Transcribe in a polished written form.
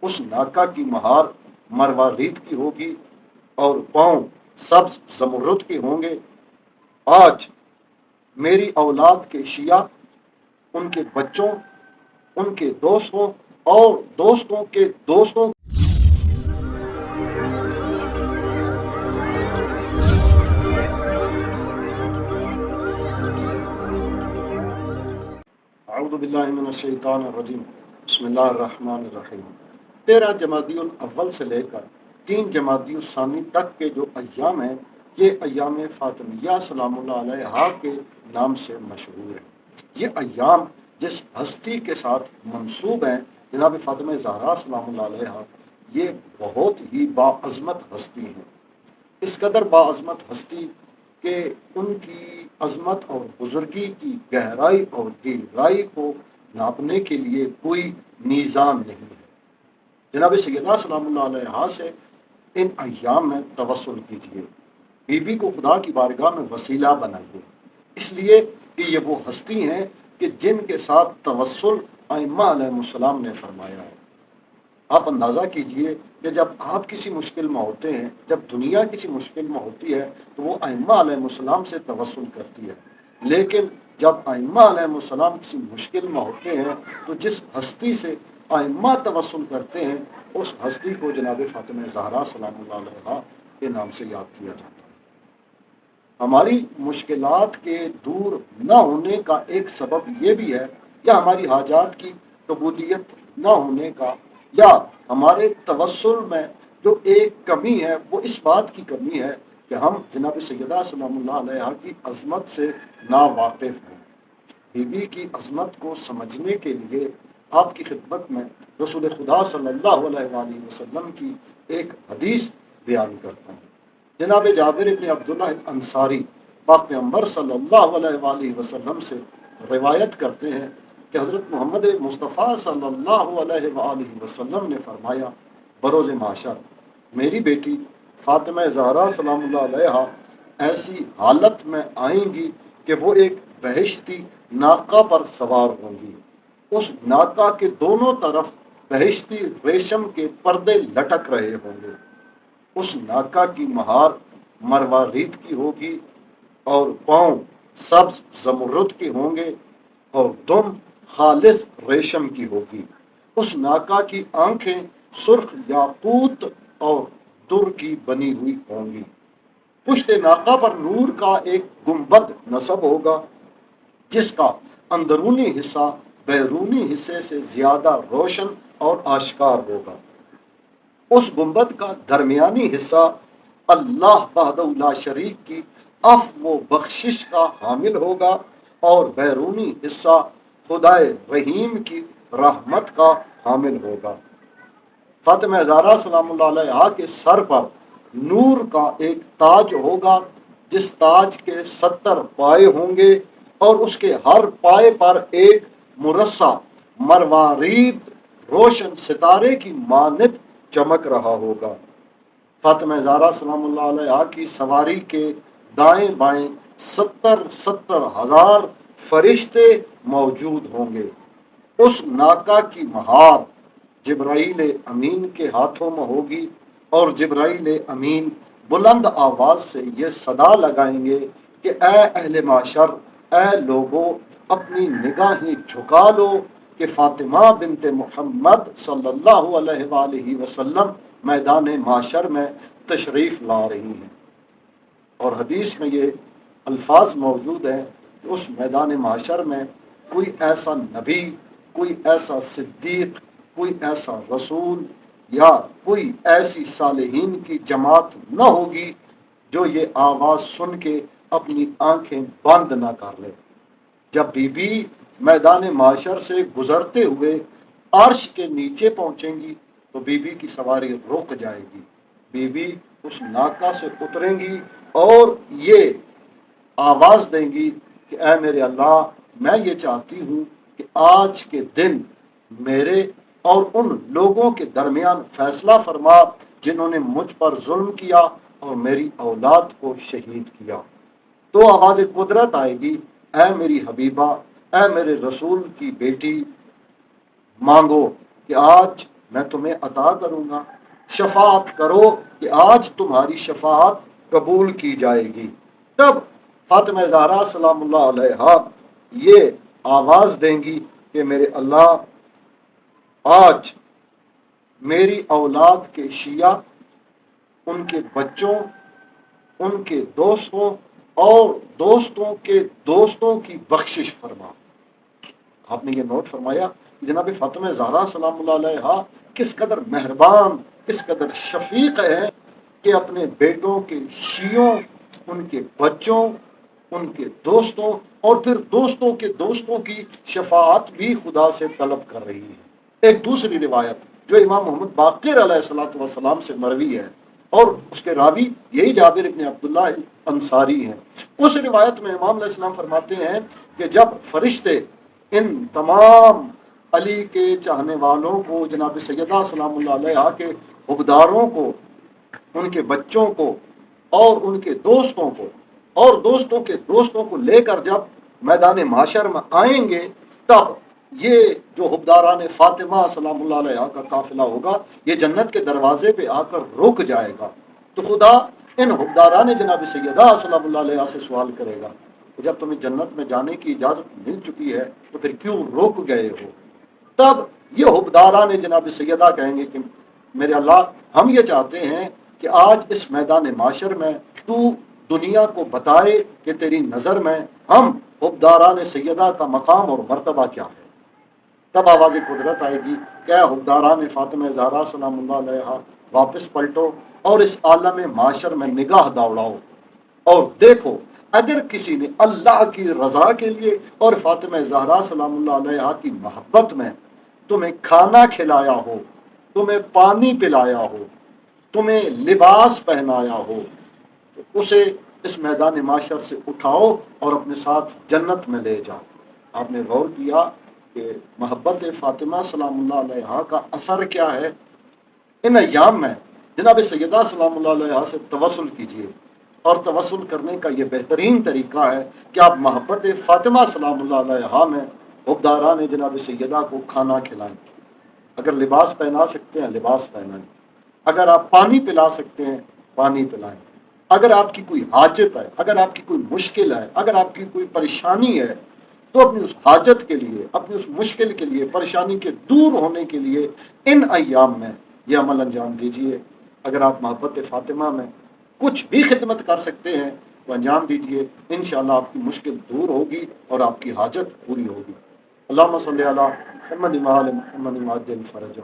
اس ناکا کی مہار مروارید کی ہوگی اور پاؤں سبز زمرد کے ہوں گے۔ آج میری اولاد کے شیعہ، ان کے بچوں، ان کے دوستوں اور دوستوں کے دوستوں اعوذ باللہ من الشیطان الرجیم، بسم اللہ الرحمن الرحیم۔ 13 جمادی الاول سے لے کر 3 جمادی الثانی تک کے جو ایام ہیں، یہ ایام فاطمیہ سلام اللہ علیہا کے نام سے مشہور ہیں۔ یہ ایام جس ہستی کے ساتھ منسوب ہیں، جناب فاطمہ زہرا سلام اللہ علیہا، یہ بہت ہی باعظمت ہستی ہیں۔ اس قدر باعظمت ہستی کہ ان کی عظمت اور بزرگی کی گہرائی اور گہرائی کو ناپنے کے لیے کوئی میزان نہیں ہے۔ جناب سیدہ سلام اللہ علیہا سے ان ایام میں توسل کیجیے، بی بی کو خدا کی بارگاہ میں وسیلہ بنائیے، اس لیے کہ یہ وہ ہستی ہیں کہ جن کے ساتھ توسل ائمہ علیہ السلام نے فرمایا ہے۔ آپ اندازہ کیجئے کہ جب آپ کسی مشکل میں ہوتے ہیں، جب دنیا کسی مشکل میں ہوتی ہے تو وہ ائمہ علیہ السلام سے توسل کرتی ہے، لیکن جب ائمہ علیہ السلام کسی مشکل میں ہوتے ہیں تو جس ہستی سے ائمہ توسل کرتے ہیں، اس ہستی کو جناب فاطمہ زہرا سلام اللہ علیہا کے نام سے یاد کیا جاتا ہے۔ ہماری مشکلات کے دور نہ ہونے کا ایک سبب یہ بھی ہے، یا ہماری حاجات کی قبولیت نہ ہونے کا، یا ہمارے توسل میں جو ایک کمی ہے وہ اس بات کی کمی ہے کہ ہم جناب سیدہ سلام اللہ علیہا کی عظمت سے ناواقف ہیں۔ بی بی کی عظمت کو سمجھنے کے لیے آپ کی خدمت میں رسول خدا صلی اللہ علیہ وآلہ وسلم کی ایک حدیث بیان کرتا ہوں۔ جناب جابر بن عبداللہ الانصاری پاک پیغمبر صلی اللہ علیہ وآلہ وسلم سے روایت کرتے ہیں کہ حضرت محمد مصطفیٰ صلی اللہ علیہ وآلہ وسلم نے فرمایا، بروز معاشر میری بیٹی فاطمہ زہرا سلام اللہ علیہا ایسی حالت میں آئیں گی کہ وہ ایک بہشتی ناقہ پر سوار ہوں گی، اس ناقہ کے دونوں طرف بہشتی ریشم کے پردے لٹک رہے ہوں گے، اس ناکا کی مہار مروارید کی ہوگی اور پاؤں سبز زمرد کے ہوں گے اور دم خالص ریشم کی ہوگی، اس ناکا کی آنکھیں سرخ یاقوت اور در کی بنی ہوئی ہوں گی، پشت ناکا پر نور کا ایک گنبد نصب ہوگا جس کا اندرونی حصہ بیرونی حصے سے زیادہ روشن اور آشکار ہوگا، اس گنبد کا درمیانی حصہ اللہ وحدہ لا شریک کی عفو و بخشش کا حامل ہوگا اور بیرونی حصہ خدائے رحیم کی رحمت کا حامل ہوگا۔ فاطمہ زہرا سلام اللہ علیہا کے سر پر نور کا ایک تاج ہوگا جس تاج کے 70 پائے ہوں گے اور اس کے ہر پائے پر ایک مرصع مروارید روشن ستارے کی مانند چمک رہا ہوگا۔ فاطمہ زہرا سلام اللہ علیہا کی سواری کے دائیں بائیں 70 ہزار فرشتے موجود ہوں گے۔ اس ناکا کی مہار جبرائیل امین کے ہاتھوں میں ہوگی اور جبرائیل امین بلند آواز سے یہ صدا لگائیں گے کہ اے اہل معاشر، اے لوگو، اپنی نگاہیں جھکا لو کہ فاطمہ بنت محمد صلی اللہ علیہ وآلہ وسلم میدان معاشر میں تشریف لا رہی ہیں۔ اور حدیث میں یہ الفاظ موجود ہیں کہ اس میدان معاشر میں کوئی ایسا نبی، کوئی ایسا صدیق، کوئی ایسا رسول یا کوئی ایسی صالحین کی جماعت نہ ہوگی جو یہ آواز سن کے اپنی آنکھیں بند نہ کر لے۔ جب بی بی میدان معاشر سے گزرتے ہوئے عرش کے نیچے پہنچیں گی تو بی بی کی سواری رک جائے گی، بی بی اس ناکا سے اتریں گی اور یہ آواز دیں گی کہ اے میرے اللہ، میں یہ چاہتی ہوں کہ آج کے دن میرے اور ان لوگوں کے درمیان فیصلہ فرما جنہوں نے مجھ پر ظلم کیا اور میری اولاد کو شہید کیا۔ تو آواز قدرت آئے گی، اے میری حبیبہ، اے میرے رسول کی بیٹی، مانگو کہ آج میں تمہیں عطا کروں گا، شفاعت کرو کہ آج تمہاری شفاعت قبول کی جائے گی۔ تب فاطمہ زہرا سلام اللہ علیہا یہ آواز دیں گی کہ میرے اللہ، آج میری اولاد کے شیعہ، ان کے بچوں، ان کے دوستوں اور دوستوں کے دوستوں کی بخشش فرما۔ آپ نے یہ نوٹ فرمایا کہ جناب فاطمہ زہرا سلام اللہ علیہا کس قدر مہربان، کس قدر شفیق ہے کہ اپنے بیٹوں کے شیعوں، ان کے بچوں، ان کے دوستوں اور پھر دوستوں کے دوستوں کی شفاعت بھی خدا سے طلب کر رہی ہے۔ ایک دوسری روایت جو امام محمد باقر علیہ الصلوۃ والسلام سے مروی ہے اور اس کے راوی یہی جابر ابن عبداللہ انصاری ہیں، اس روایت میں امام علیہ السلام فرماتے ہیں کہ جب فرشتے ان تمام علی کے چاہنے والوں کو، جناب سیدہ سلام اللہ علیہا کے حبداروں کو، ان کے بچوں کو اور ان کے دوستوں کو اور دوستوں کے دوستوں کو لے کر جب میدان محشر میں آئیں گے، تب یہ جو حبداران فاطمہ سلام اللہ علیہا کا قافلہ ہوگا یہ جنت کے دروازے پہ آ کر رک جائے گا۔ تو خدا ان حبداران جناب سیدہ سلام اللہ علیہا سے سوال کرے گا کہ جب تمہیں جنت میں جانے کی اجازت مل چکی ہے تو پھر کیوں رک گئے ہو؟ تب یہ حبداران جناب سیدہ کہیں گے کہ میرے اللہ، ہم یہ چاہتے ہیں کہ آج اس میدان معاشر میں تو دنیا کو بتائے کہ تیری نظر میں ہم حبداران سیدہ کا مقام اور مرتبہ کیا ہے۔ تب آواز قدرت آئے گی کہ اے حبداران فاطمہ زہرا سلام اللہ علیہا، واپس پلٹو اور اس عالم معاشر میں نگاہ دوڑاؤ اور دیکھو، اگر کسی نے اللہ کی رضا کے لیے اور فاطمہ زہرا سلام اللہ علیہا کی محبت میں تمہیں کھانا کھلایا ہو، تمہیں پانی پلایا ہو، تمہیں لباس پہنایا ہو، تو اسے اس میدان معاشر سے اٹھاؤ اور اپنے ساتھ جنت میں لے جاؤ۔ آپ نے غور کیا کہ محبت فاطمہ سلام اللہ علیہا کا اثر کیا ہے؟ ان ایام میں جناب سیدہ سلام اللہ علیہا سے توسل کیجیے، اور توسل کرنے کا یہ بہترین طریقہ ہے کہ آپ محبت فاطمہ سلام اللہ علیہا میں حبداران جناب سیدہ کو کھانا کھلائیں، اگر لباس پہنا سکتے ہیں لباس پہنائیں، اگر آپ پانی پلا سکتے ہیں پانی پلائیں، اگر آپ کی کوئی حاجت ہے، اگر آپ کی کوئی مشکل ہے، اگر آپ کی کوئی پریشانی ہے، تو اپنی اس حاجت کے لیے، اپنی اس مشکل کے لیے، پریشانی کے دور ہونے کے لیے ان ایام میں یہ عمل انجام دیجیے۔ اگر آپ محبت فاطمہ میں کچھ بھی خدمت کر سکتے ہیں تو انجام دیجیے، انشاءاللہ آپ کی مشکل دور ہوگی اور آپ کی حاجت پوری ہوگی۔ اللہم صلی علی محمد وعلی محمد وعجل فرجہ۔